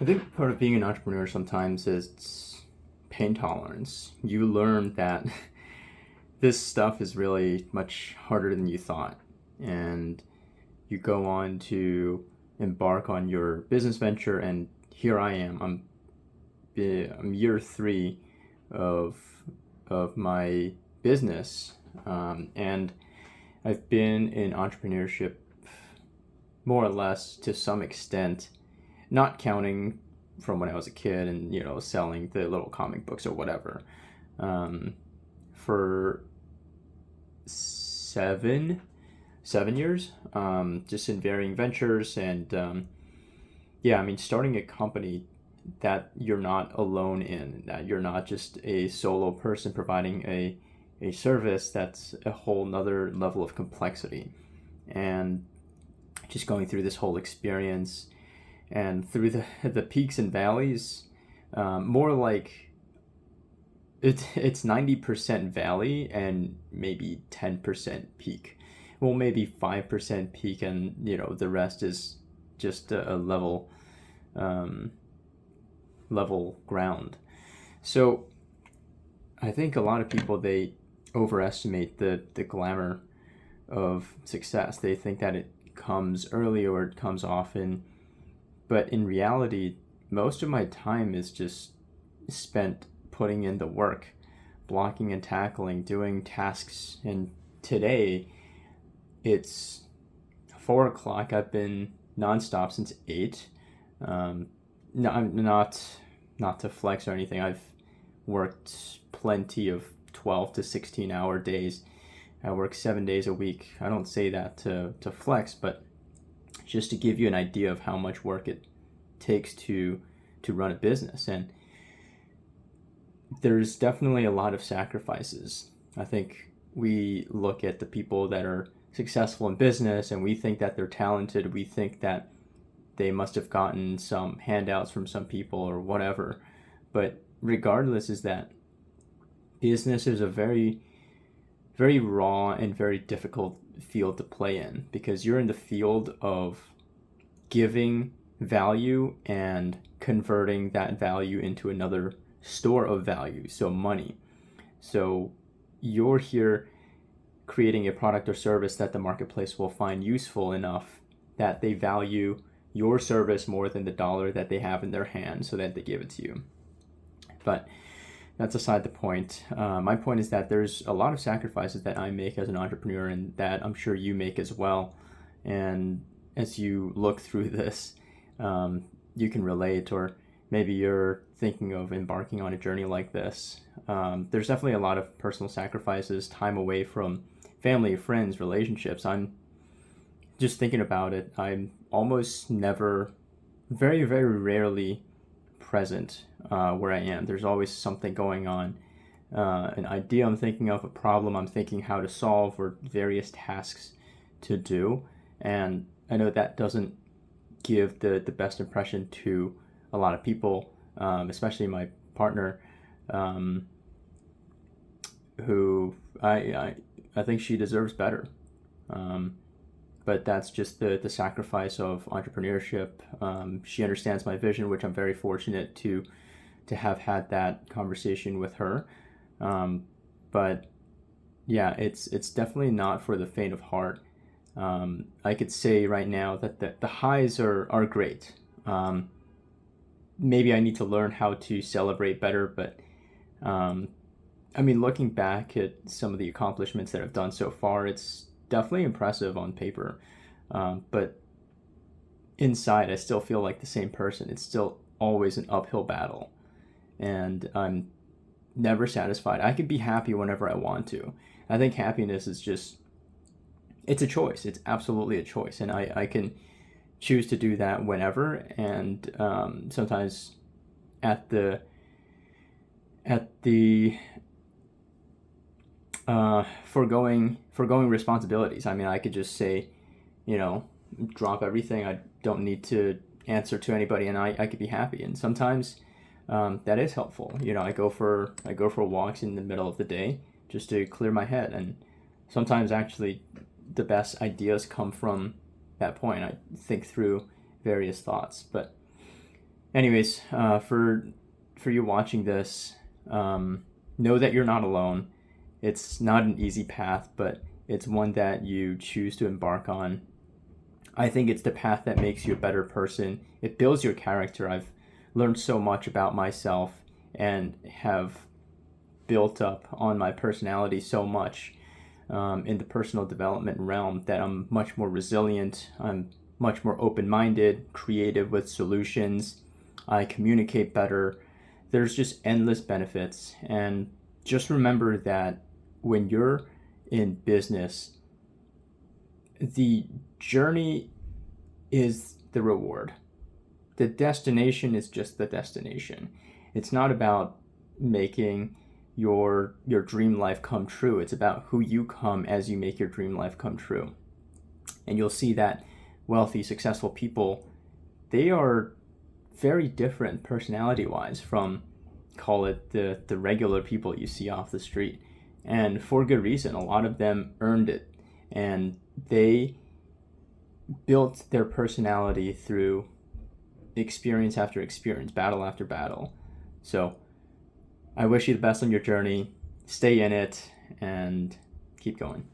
I think part of being an entrepreneur sometimes is pain tolerance. You learn that this stuff is really much harder than you thought. And you go on to embark on your business venture, and here I am. I'm year three of my business, and I've been in entrepreneurship more or less to some extent, not counting from when I was a kid and selling the little comic books or whatever, um, for seven years, just in varying ventures. And yeah, I mean, starting a company that you're not alone in, that you're not just a solo person providing a service, that's a whole nother level of complexity. And just going through this whole experience and through the peaks and valleys, more like it's 90% valley and maybe 10% peak. Well, maybe 5% peak, and the rest is just a um, level ground. So I think a lot of people, they overestimate the glamour of success. They think that it comes early or it comes often, but in reality, most of my time is just spent putting in the work, blocking and tackling, doing tasks. And today it's 4 o'clock. I've been nonstop since 8. No, I'm not to flex or anything. I've worked plenty of 12 to 16 hour days. I work 7 days a week. I don't say that to flex, but just to give you an idea of how much work it takes to run a business. And there's definitely a lot of sacrifices. I think we look at the people that are successful in business and we think that they're talented. We think that they must have gotten some handouts from some people or whatever. But regardless, is that business is a very, very raw and very difficult field to play in, because you're in the field of giving value and converting that value into another store of value, so money. So you're here creating a product or service that the marketplace will find useful enough that they value your service more than the dollar that they have in their hand, so that they give it to you. But that's aside the point. My point is that there's a lot of sacrifices that I make as an entrepreneur, and that I'm sure you make as well. And as you look through this, you can relate, or maybe you're thinking of embarking on a journey like this. There's definitely a lot of personal sacrifices, time away from family, friends, relationships. I'm just thinking about it. I'm almost never, very, very rarely present where I am. There's always something going on, an idea I'm thinking of, a problem I'm thinking how to solve, or various tasks to do. And I know that doesn't give the best impression to a lot of people, especially my partner, um, who I think she deserves better. Um, but that's just the sacrifice of entrepreneurship. She understands my vision, which I'm very fortunate to have had that conversation with her. Um, but yeah, it's definitely not for the faint of heart. I could say right now that the highs are great. Um, Maybe I need to learn how to celebrate better, but um, I mean, looking back at some of the accomplishments that I've done so far, it's definitely impressive on paper. But inside, I still feel like the same person. It's still always an uphill battle, and I'm never satisfied. I can be happy whenever I want to. I think happiness is just, it's a choice. It's absolutely a choice, and I can choose to do that whenever. And sometimes at the foregoing responsibilities. I mean, I could just say, you know, drop everything. I don't need to answer to anybody, and I could be happy. And sometimes that is helpful. I go for walks in the middle of the day just to clear my head, and sometimes actually the best ideas come from that point. I think through various thoughts. But anyways, for you watching this, know that you're not alone. It's not an easy path, but it's one that you choose to embark on. I think it's the path that makes you a better person. It builds your character. I've learned so much about myself and have built up on my personality so much in the personal development realm that I'm much more resilient. I'm much more open-minded, creative with solutions. I communicate better. There's just endless benefits. And just remember that when you're in business, the journey is the reward. The destination is just the destination. It's not about making your dream life come true. It's about who you come as you make your dream life come true. And you'll see that wealthy, successful people, they are very different personality-wise from, call it, the regular people you see off the street. And for good reason. A lot of them earned it. And they built their personality through experience after experience, battle after battle. So I wish you the best on your journey. Stay in it and keep going.